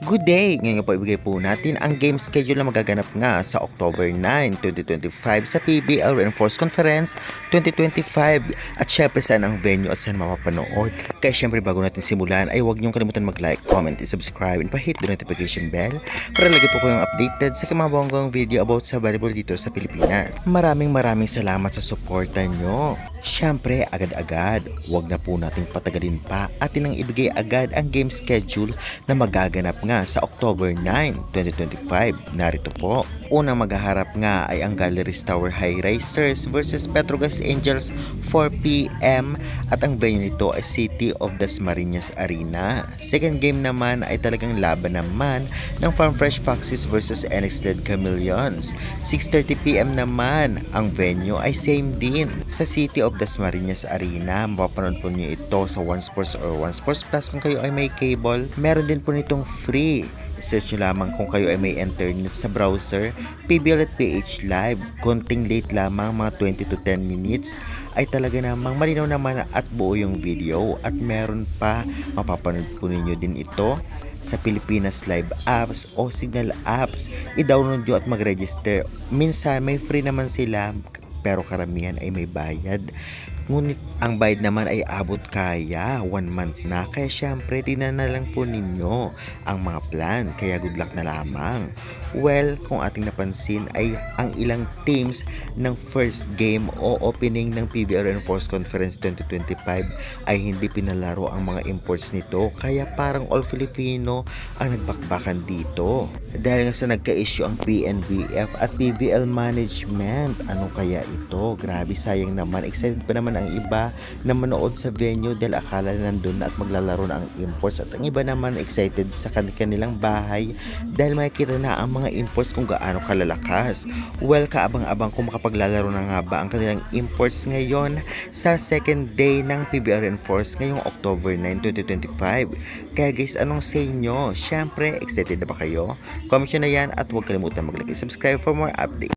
Good day! Ngayon po ibigay po natin ang game schedule na magaganap nga sa October 9, 2025 sa PBL Reinforced Conference 2025 at syempre saan ang venue at saan mapapanood. Kaya syempre bago natin simulan ay huwag niyong kalimutan mag-like, comment, and subscribe and pa-hit the notification bell para lagi po kayong updated sa mga bonggang video about sa volleyball dito sa Pilipinas. Maraming salamat sa suporta nyo. Syempre, agad-agad, huwag na po nating patagalin pa at nang ibigay agad ang game schedule na magaganap nga sa October 9, 2025. Narito po. Unang maghaharap nga ay ang Galleries Tower High Racers versus Petrogas Angels 4 p.m. at ang venue nito ay City of Dasmariñas Arena. Second game naman ay talagang laban naman ng Farm Fresh Foxes versus NX-led Chameleons. 6:30 p.m. naman ang venue ay same din sa City of Dasmariñas Arena. Mapapanood po niyo ito sa One Sports or One Sports Plus kung kayo ay may cable. Meron din po nitong free. Search nyo lamang kung kayo ay may internet sa browser, PBL at PH Live. Konting late lamang, mga 20 to 10 minutes, ay talaga namang malinaw naman at buo yung video. At meron pa, mapapanood po ninyo din ito sa Pilipinas Live apps o Signal apps. I-download nyo at mag-register. Minsan may free naman sila, pero karamihan ay may bayad. Ngunit ang bayad naman ay abot kaya 1 month na. Kaya syempre tinan na lang po ninyo ang mga plan. Kaya good luck na lamang. Well, kung ating napansin ay ang ilang teams ng first game o opening ng PBL Reinforced Conference 2025 ay hindi pinalaro ang mga imports nito. Kaya parang all Filipino ang nagbakbakan dito. Dahil nga sa nagka-issue ang PNBF at PBL management. Ano kaya ito? Grabe, sayang naman. Excited pa naman ang iba na manood sa venue dahil akala nandun na at maglalaro na ang imports, at ang iba naman excited sa kanilang bahay dahil makikita na ang mga imports kung gaano kalalakas. Well, kaabang-abang kung makapaglalaro na nga ba ang kanilang imports ngayon sa second day ng PBL Reinforced ngayong October 9, 2025. Kaya guys, anong say nyo? Syempre, excited na ba kayo? Comment nyo na yan at huwag kalimutan mag-like and subscribe for more updates.